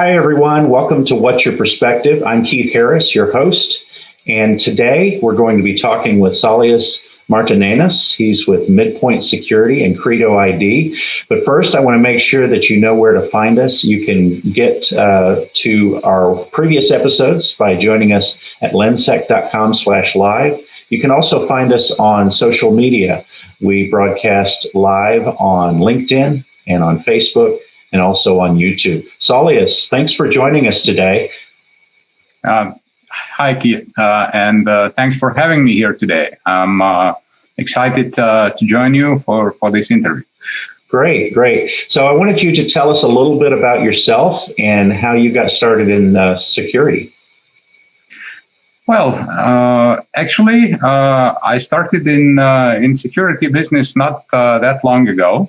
Hi, everyone. Welcome to What's Your Perspective? I'm Keith Harris, your host. And today we're going to be talking with Saulius Martinaitis. He's with Midpoint Security and Credo ID. But first, I want to make sure that you know where to find us. You can get to our previous episodes by joining us at lensec.com/live. You can also find us on social media. We broadcast live on LinkedIn and on Facebook, and also on YouTube. Saulius, thanks for joining us today. Hi, Keith, and thanks for having me here today. I'm excited to join you for this interview. Great. So I wanted you to tell us a little bit about yourself and how you got started in security. Well, actually, I started in security business not that long ago.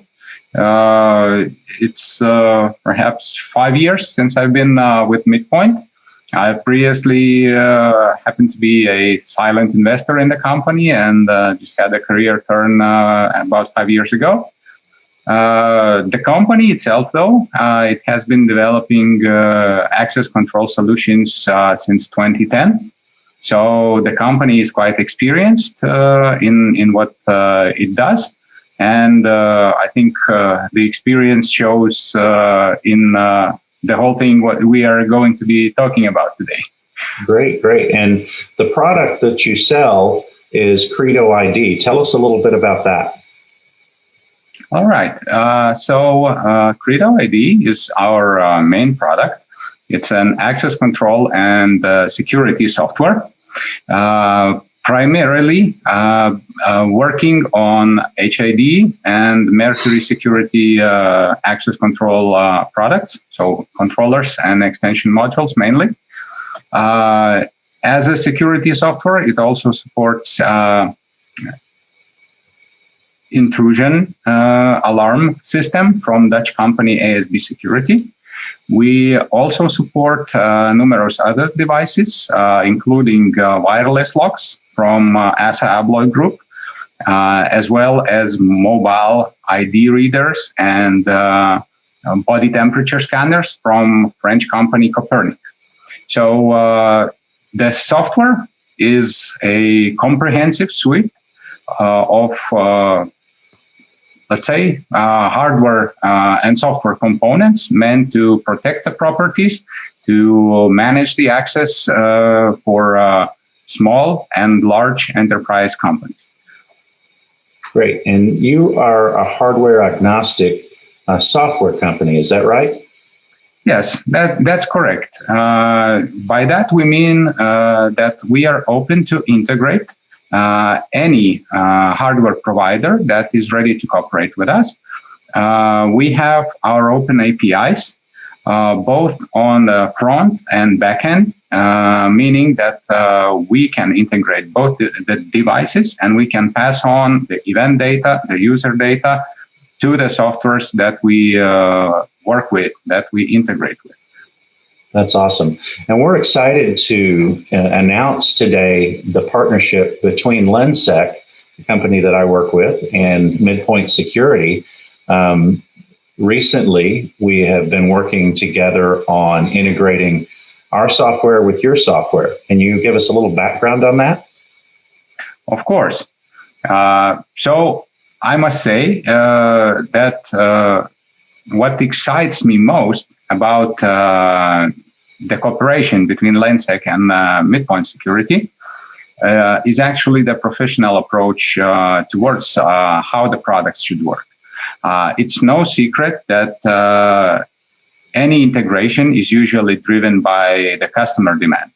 It's perhaps 5 years since I've been with Midpoint. I previously happened to be a silent investor in the company and just had a career turn about 5 years ago. The company itself, though, it has been developing access control solutions since 2010. So the company is quite experienced in what it does. And I think the experience shows in the whole thing what we are going to be talking about today. Great. And the product that you sell is Credo ID. Tell us a little bit about that. All right. So Credo ID is our main product. It's an access control and security software. Primarily working on HID and Mercury security access control products, so controllers and extension modules mainly. As a security software, it also supports intrusion alarm system from Dutch company ASB Security. We also support numerous other devices, including wireless locks from ASA Abloy Group, as well as mobile ID readers and body temperature scanners from French company Copernic. So the software is a comprehensive suite of let's say, hardware and software components meant to protect the properties, to manage the access for small and large enterprise companies. Great. And you are a hardware agnostic software company, is that right? Yes, that's correct. By that, we mean that we are open to integrate any hardware provider that is ready to cooperate with us. We have our open APIs, both on the front and back end, meaning that we can integrate both the devices and we can pass on the event data, the user data to the softwares that we work with, that we integrate with. That's awesome. And we're excited to announce today the partnership between LENSEC, the company that I work with, and Midpoint Security. Recently, we have been working together on integrating our software with your software. Can you give us a little background on that? Of course. So I must say that what excites me most about the cooperation between LENSEC and Midpoint Security is actually the professional approach towards how the products should work. It's no secret that any integration is usually driven by the customer demand.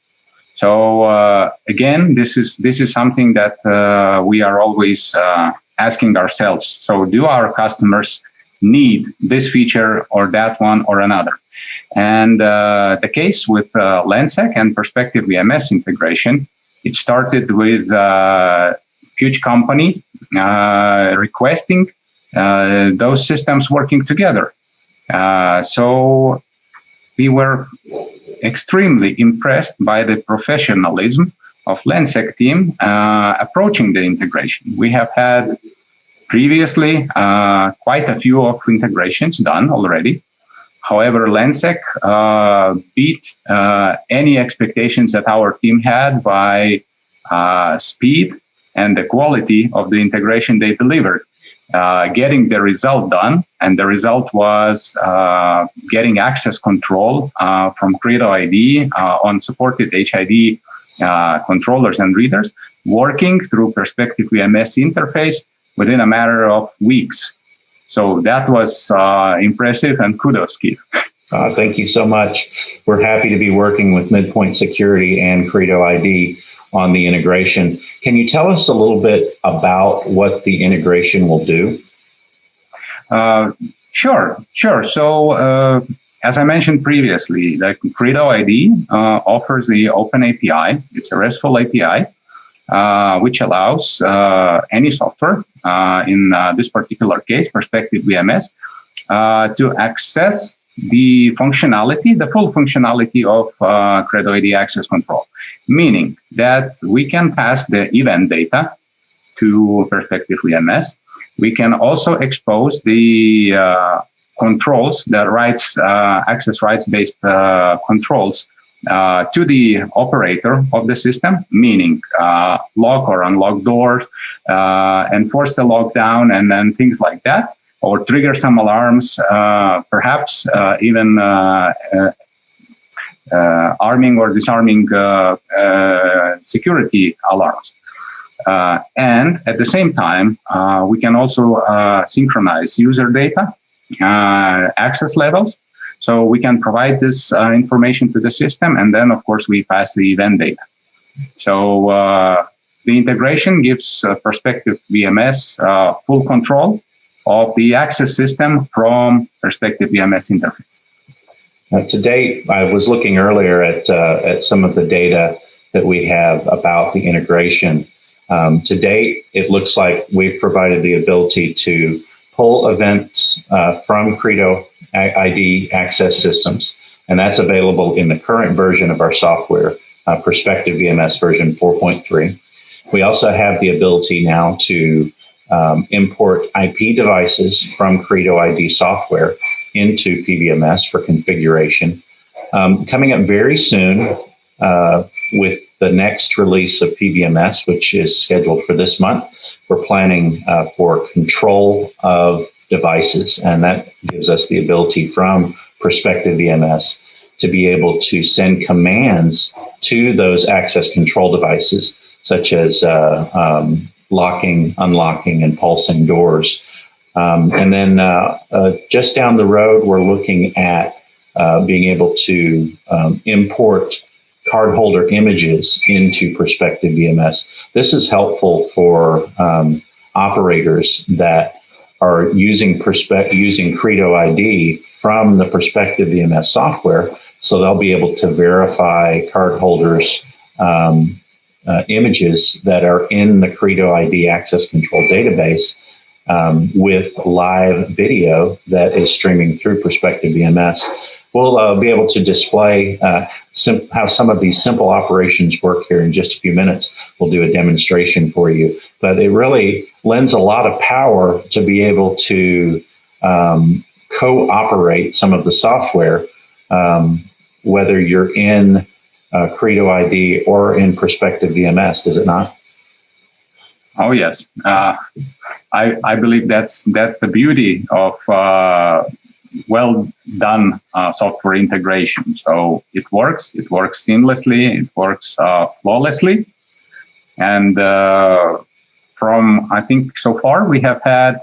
So again, this is something that we are always asking ourselves. So do our customers need this feature or that one or another? And the case with LENSEC and Perspective VMS integration, it started with a huge company requesting those systems working together. So we were extremely impressed by the professionalism of LENSEC team approaching the integration. We have had previously quite a few of integrations done already. However, LENSEC beat any expectations that our team had by speed and the quality of the integration they delivered. Getting the result done, and the result was getting access control from Credo ID on supported HID controllers and readers, working through Perspective VMS interface within a matter of weeks. So that was impressive, and kudos, Keith. Thank you so much. We're happy to be working with Midpoint Security and Credo ID on the integration. Can you tell us a little bit about what the integration will do? Sure. So as I mentioned previously, the Credo ID offers the open API. It's a RESTful API, which allows any software, in this particular case, Perspective VMS, to access the functionality, the full functionality of Credo ID access control, meaning that we can pass the event data to Perspective VMS. We can also expose the controls, the rights, access rights-based controls to the operator of the system, meaning lock or unlock doors, enforce the lockdown, and then things like that, or trigger some alarms, perhaps even arming or disarming security alarms. And at the same time, we can also synchronize user data, access levels. So we can provide this information to the system, and then, of course, we pass the event data. So the integration gives Perspective VMS full control of the access system from Perspective VMS interface. To date, I was looking earlier at some of the data that we have about the integration. To date, it looks like we've provided the ability to pull events from Credo ID access systems, and that's available in the current version of our software, Perspective VMS version 4.3. We also have the ability now to import IP devices from Credo ID software into PVMS for configuration. Coming up very soon with the next release of PVMS, which is scheduled for this month, we're planning for control of devices, and that gives us the ability from Perspective VMS to be able to send commands to those access control devices, such as locking, unlocking, and pulsing doors. And then just down the road, we're looking at being able to import cardholder images into Perspective VMS. This is helpful for operators that are using Credo ID from the Perspective VMS software, so they'll be able to verify cardholders' images that are in the Credo ID access control database with live video that is streaming through Perspective VMS. We'll be able to display how some of these simple operations work here in just a few minutes. We'll do a demonstration for you, but it really lends a lot of power to be able to co-operate some of the software, whether you're in Credo ID or in Perspective VMS, does it not? Oh yes, I believe that's the beauty of well done software integration. So it works seamlessly, it works flawlessly, and from, I think so far we have had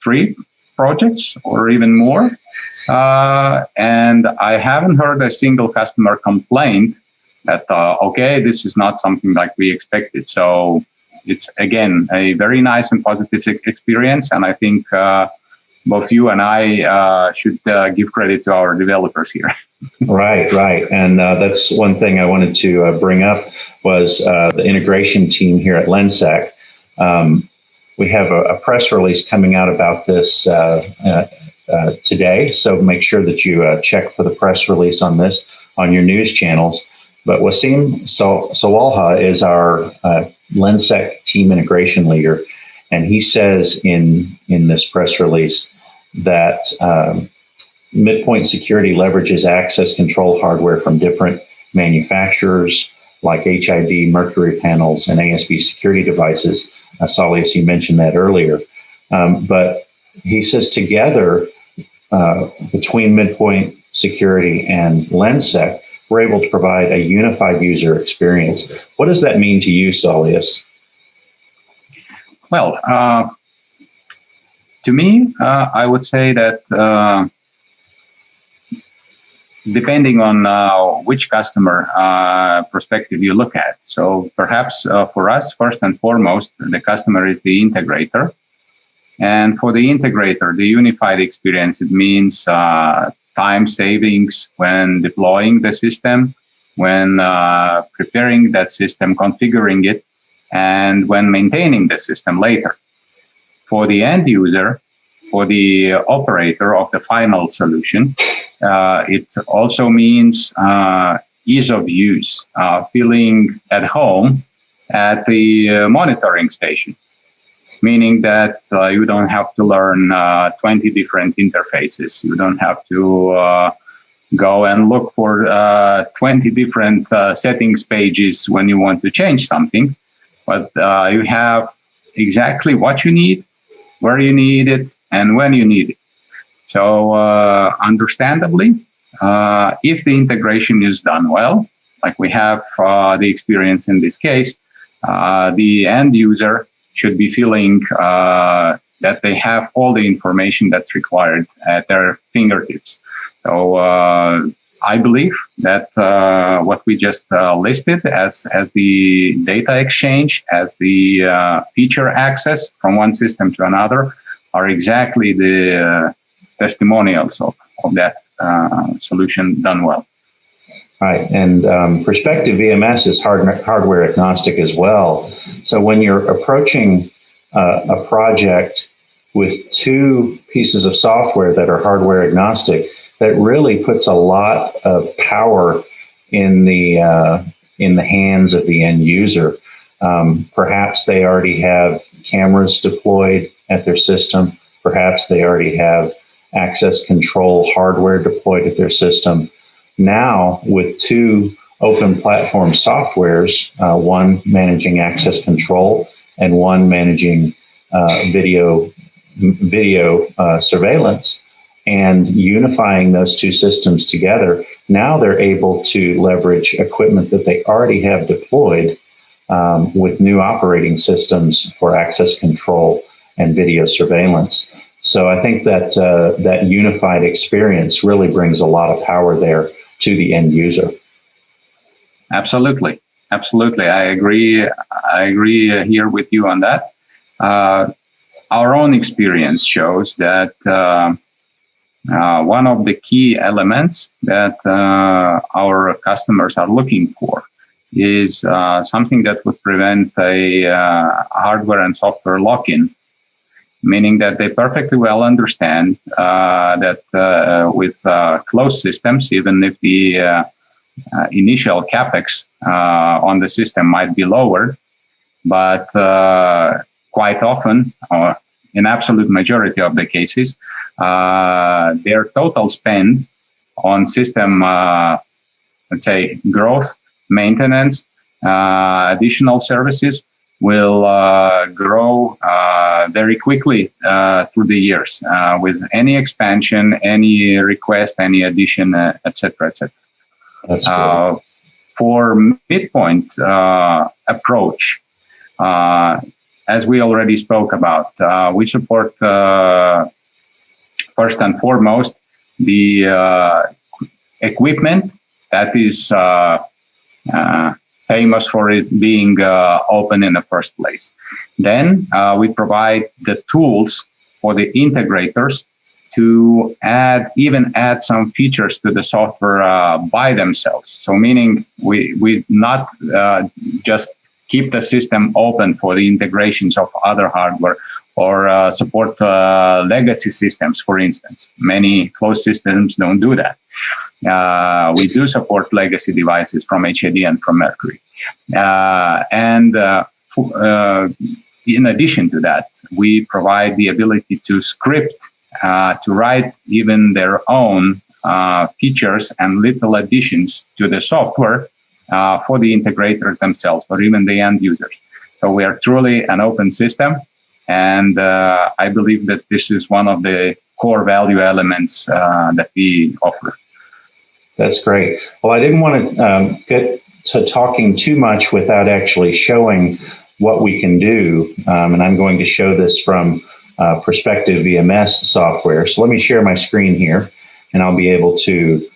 3 projects or even more, and I haven't heard a single customer complaint that okay, this is not something like we expected. So it's again a very nice and positive experience, and I think both you and I should give credit to our developers here. Right. And that's one thing I wanted to bring up was the integration team here at LENSEC. We have a press release coming out about this today, so make sure that you check for the press release on this on your news channels. But Wasim Sawalha is our LENSEC team integration leader, and he says in this press release that Midpoint Security leverages access control hardware from different manufacturers like HID, Mercury panels, and ASB security devices. Saulius, you mentioned that earlier. But he says together, between Midpoint Security and LENSEC, we're able to provide a unified user experience. What does that mean to you, Saulius? Well, to me, I would say that depending on which customer perspective you look at. So perhaps for us, first and foremost, the customer is the integrator. And for the integrator, the unified experience, it means time savings when deploying the system, when preparing that system, configuring it, and when maintaining the system later. For the end user, for the operator of the final solution, it also means ease of use, feeling at home at the monitoring station, meaning that you don't have to learn 20 different interfaces. You don't have to go and look for 20 different settings pages when you want to change something, but you have exactly what you need, where you need it, and when you need it. So understandably, if the integration is done well, like we have the experience in this case, the end user should be feeling that they have all the information that's required at their fingertips. So I believe that what we just listed as the data exchange, as the feature access from one system to another, are exactly the testimonials of that solution done well. Right, and Perspective VMS is hardware agnostic as well. So when you're approaching a project with two pieces of software that are hardware agnostic, that really puts a lot of power in the hands of the end user. Perhaps they already have cameras deployed at their system. Perhaps they already have access control hardware deployed at their system. Now, with two open platform softwares, one managing access control and one managing video surveillance, and unifying those two systems together, now they're able to leverage equipment that they already have deployed with new operating systems for access control and video surveillance. So I think that that unified experience really brings a lot of power there to the end user. Absolutely. I agree here with you on that. Our own experience shows that one of the key elements that our customers are looking for is something that would prevent a hardware and software lock-in, meaning that they perfectly well understand that with closed systems, even if the initial capex on the system might be lowered, but quite often, or in absolute majority of the cases, their total spend on system, let's say, growth, maintenance, additional services will grow very quickly through the years with any expansion, any request, any addition, etc., etc. That's great. For midpoint approach, as we already spoke about, we support first and foremost the equipment that is famous for it being open in the first place. Then we provide the tools for the integrators to even add some features to the software by themselves. So meaning we not just keep the system open for the integrations of other hardware or support legacy systems, for instance. Many closed systems don't do that. We do support legacy devices from HID and from Mercury. In addition to that, we provide the ability to script to write even their own features and little additions to the software for the integrators themselves or even the end users. So we are truly an open system, and I believe that this is one of the core value elements that we offer. That's great. Well, I didn't want to get to talking too much without actually showing what we can do, and I'm going to show this from Perspective VMS software. So let me share my screen here, and I'll be able to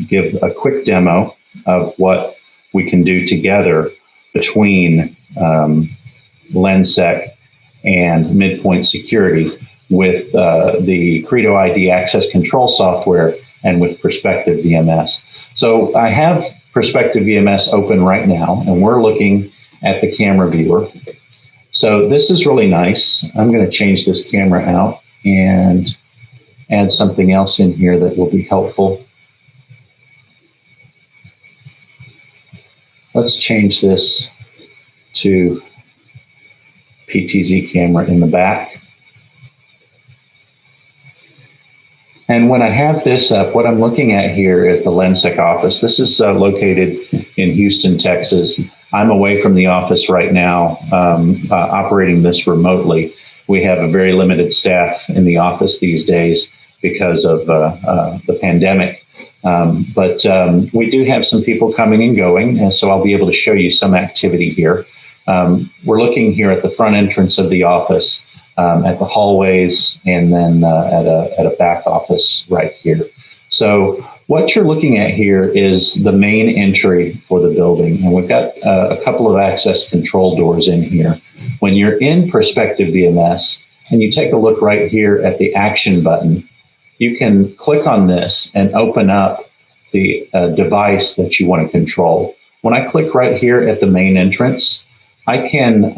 give a quick demo of what we can do together between LENSEC and Midpoint Security with the Credo ID access control software and with Perspective VMS. So I have Perspective VMS open right now, and we're looking at the camera viewer. So this is really nice. I'm going to change this camera out and add something else in here that will be helpful. Let's change this to PTZ camera in the back. And when I have this up, what I'm looking at here is the LENSEC office. This is located in Houston, Texas. I'm away from the office right now, operating this remotely. We have a very limited staff in the office these days because of the pandemic. But we do have some people coming and going, and so I'll be able to show you some activity here. We're looking here at the front entrance of the office, at the hallways, and then at a back office right here. So what you're looking at here is the main entry for the building, and we've got a couple of access control doors in here. When you're in Perspective VMS and you take a look right here at the action button, you can click on this and open up the device that you want to control. When I click right here at the main entrance, I can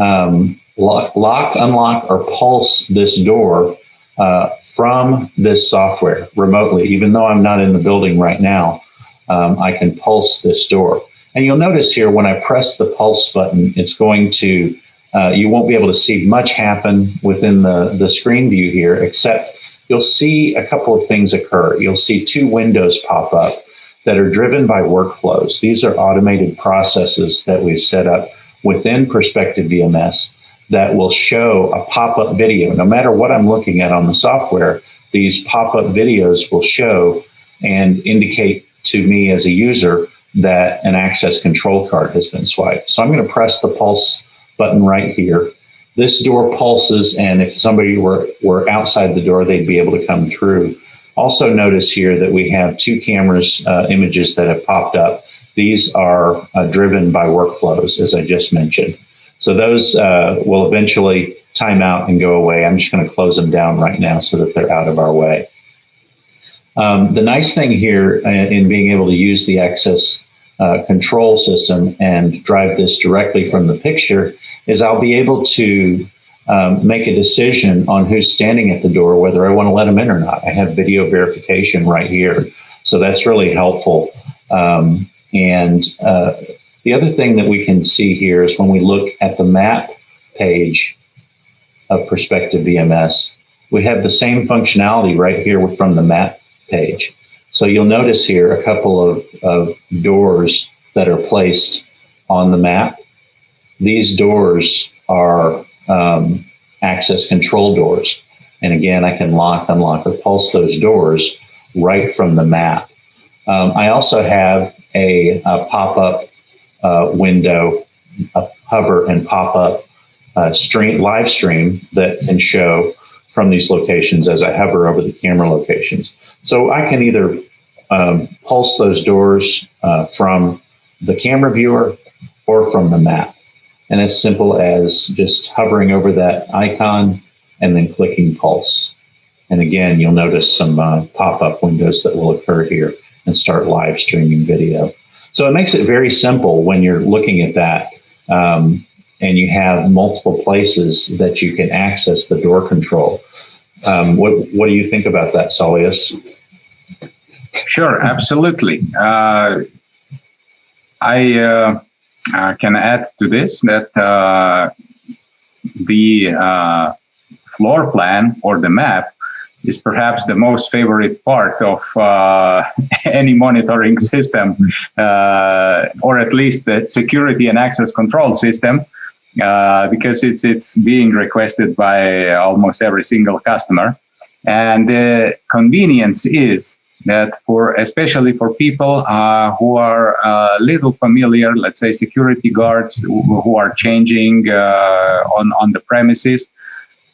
lock, unlock, or pulse this door from this software remotely. Even though I'm not in the building right now, I can pulse this door. And you'll notice here when I press the pulse button, it's going to, you won't be able to see much happen within the screen view here, except you'll see a couple of things occur. You'll see two windows pop up that are driven by workflows. These are automated processes that we've set up within Perspective VMS that will show a pop-up video. No matter what I'm looking at on the software, these pop-up videos will show and indicate to me as a user that an access control card has been swiped. So I'm going to press the pulse button right here. This door pulses, and if somebody were outside the door, they'd be able to come through. Also notice here that we have two cameras images that have popped up. These are driven by workflows, as I just mentioned. So those will eventually time out and go away. I'm just going to close them down right now so that they're out of our way. The nice thing here in being able to use the access control system and drive this directly from the picture is I'll be able to make a decision on who's standing at the door, whether I want to let them in or not. I have video verification right here. So that's really helpful. The other thing that we can see here is when we look at the map page of Perspective VMS, we have the same functionality right here from the map page. So you'll notice here a couple of doors that are placed on the map. These doors are access control doors. And again, I can lock, unlock, or pulse those doors right from the map. I also have a pop-up window, a hover and pop-up live stream that can show from these locations as I hover over the camera locations. So I can either pulse those doors from the camera viewer or from the map. And as simple as just hovering over that icon and then clicking pulse. And again, you'll notice some pop-up windows that will occur here and start live streaming video. So it makes it very simple when you're looking at that and you have multiple places that you can access the door control. What do you think about that, Saulius? Sure, absolutely. I can add to this that the floor plan or the map is perhaps the most favorite part of any monitoring system, or at least the security and access control system, because it's being requested by almost every single customer. And the convenience is that especially for people who are little familiar, let's say security guards who are changing on the premises,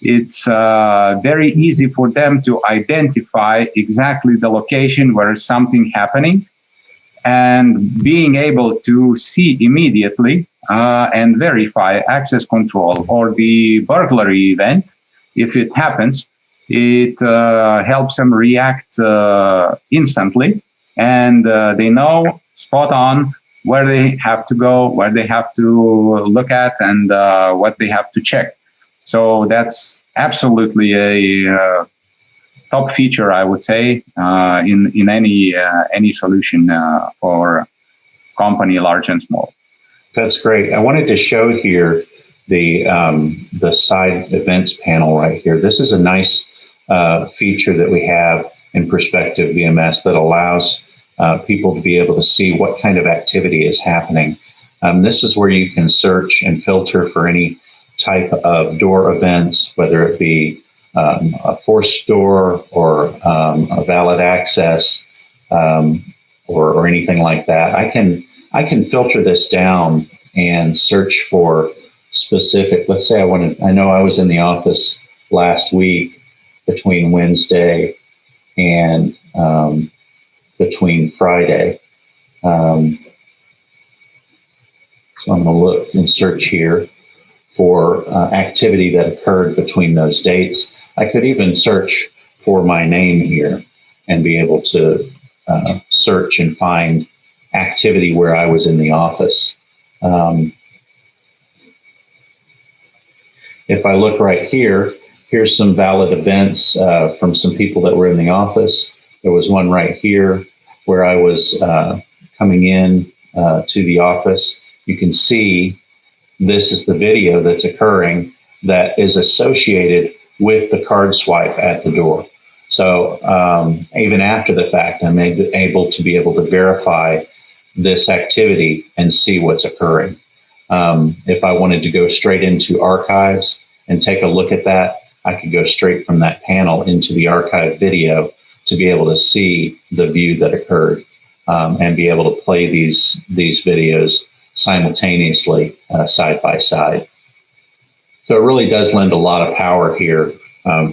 it's very easy for them to identify exactly the location where something happening, and being able to see immediately and verify access control or the burglary event if it happens. It helps them react instantly, and they know spot on where they have to go, where they have to look at, and what they have to check. So that's absolutely a top feature, I would say, in any solution for company large and small. That's great. I wanted to show here the side events panel right here. This is a nice feature that we have in Perspective VMS that allows people to be able to see what kind of activity is happening. This is where you can search and filter for any type of door events, whether it be a forced door or a valid access or anything like that. I can filter this down and search for specific. Let's say I know I was in the office last week between Wednesday and between Friday. So I'm going to look and search here for activity that occurred between those dates. I could even search for my name here and be able to search and find activity where I was in the office. If I look right here, here's some valid events from some people that were in the office. There was one right here where I was coming in to the office. You can see this is the video that's occurring that is associated with the card swipe at the door. So even after the fact, I'm able to verify this activity and see what's occurring. If I wanted to go straight into archives and take a look at that, I could go straight from that panel into the archive video to be able to see the view that occurred and be able to play these videos simultaneously side by side. So it really does lend a lot of power here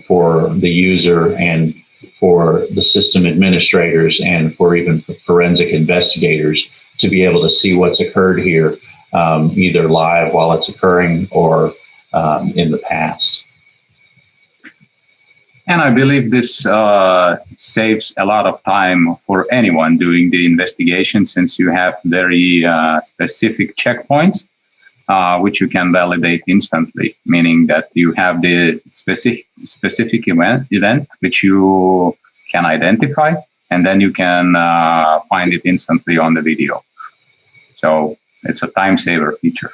for the user and for the system administrators and for even forensic investigators to be able to see what's occurred here, either live while it's occurring or in the past. And I believe this saves a lot of time for anyone doing the investigation, since you have very specific checkpoints, which you can validate instantly, meaning that you have the specific event which you can identify, and then you can find it instantly on the video. So it's a time saver feature.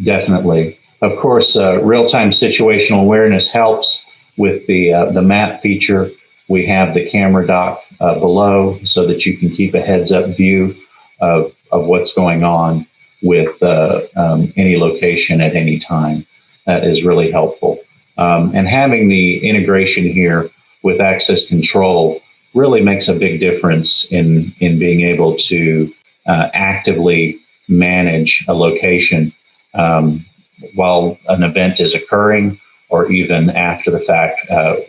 Definitely. Of course, real-time situational awareness helps. With the map feature, we have the camera dock below so that you can keep a heads-up view of what's going on with any location at any time. That is really helpful. And having the integration here with access control really makes a big difference in being able to actively manage a location while an event is occurring, or even after the fact,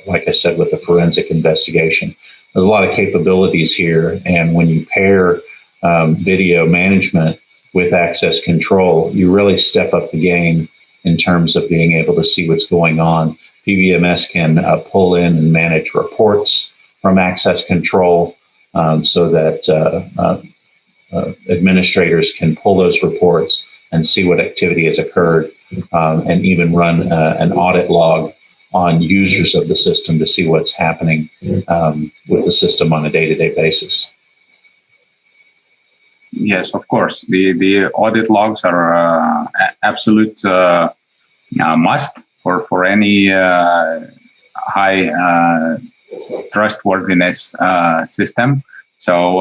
like I said, with the forensic investigation. There's a lot of capabilities here, and when you pair video management with access control, you really step up the game in terms of being able to see what's going on. PVMS can pull in and manage reports from access control so that administrators can pull those reports and see what activity has occurred, and even run an audit log on users of the system to see what's happening with the system on a day-to-day basis. Yes, of course. The audit logs are absolute must for any high trustworthiness system. So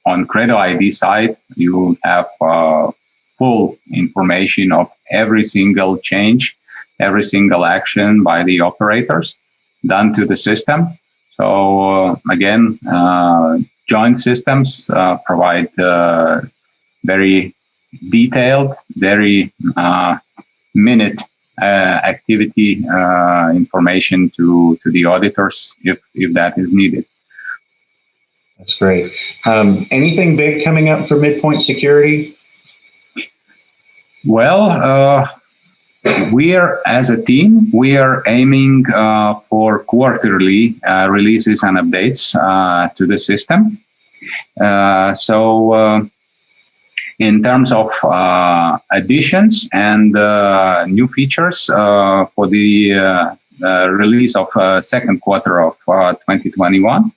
on Credo ID side, you have full information of every single change, every single action by the operators done to the system. So again, joint systems provide very detailed, very minute activity information to the auditors if that is needed. That's great. Anything big coming up for Midpoint Security? Well, as a team, we are aiming for quarterly releases and updates to the system. So in terms of additions and new features for the release of second quarter of 2021,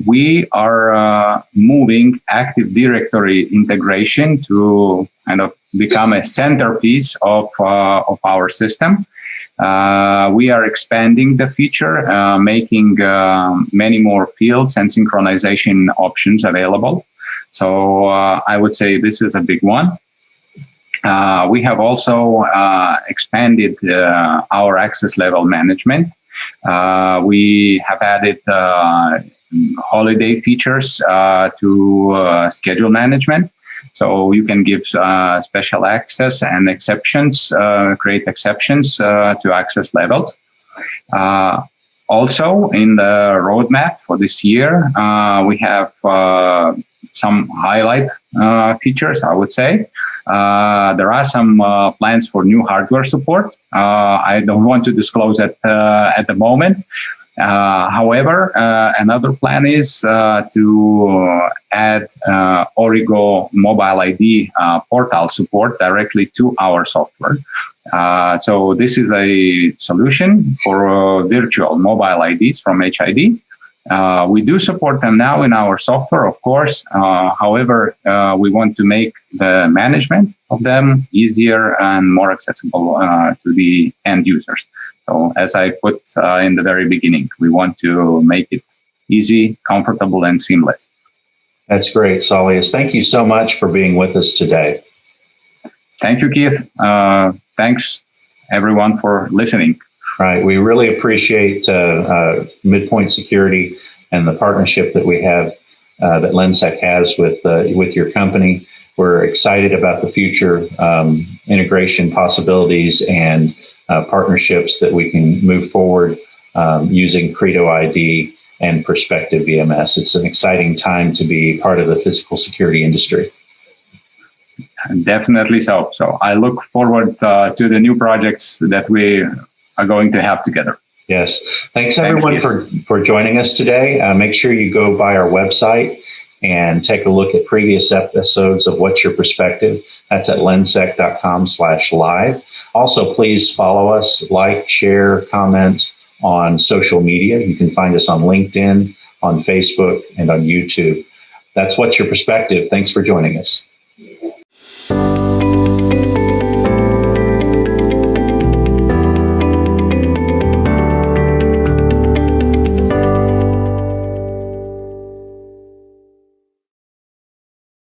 we are moving Active Directory integration to kind of become a centerpiece of our system. We are expanding the feature, making many more fields and synchronization options available. So I would say this is a big one. We have also expanded our access level management. We have added holiday features to schedule management. So you can give special access and exceptions, create exceptions to access levels. Also, in the roadmap for this year, we have some highlight features, I would say. There are some plans for new hardware support. I don't want to disclose it at the moment. However, another plan is to add Origo Mobile ID portal support directly to our software. So this is a solution for virtual mobile IDs from HID. We do support them now in our software, of course. However, we want to make the management of them easier and more accessible to the end users. So as I put in the very beginning, we want to make it easy, comfortable, and seamless. That's great, Saulius. Thank you so much for being with us today. Thank you, Keith. Thanks, everyone, for listening. Right. We really appreciate Midpoint Security and the partnership that we have, that LENSEC has with your company. We're excited about the future integration possibilities and partnerships that we can move forward using Credo ID and Perspective VMS. It's an exciting time to be part of the physical security industry. Definitely so. So I look forward to the new projects that we are going to have together. Yes. Thanks everyone for joining us today. Make sure you go by our website and take a look at previous episodes of What's Your Perspective. That's at lensec.com/live. Also, please follow us, like, share, comment on social media. You can find us on LinkedIn, on Facebook, and on YouTube. That's What's Your Perspective. Thanks for joining us.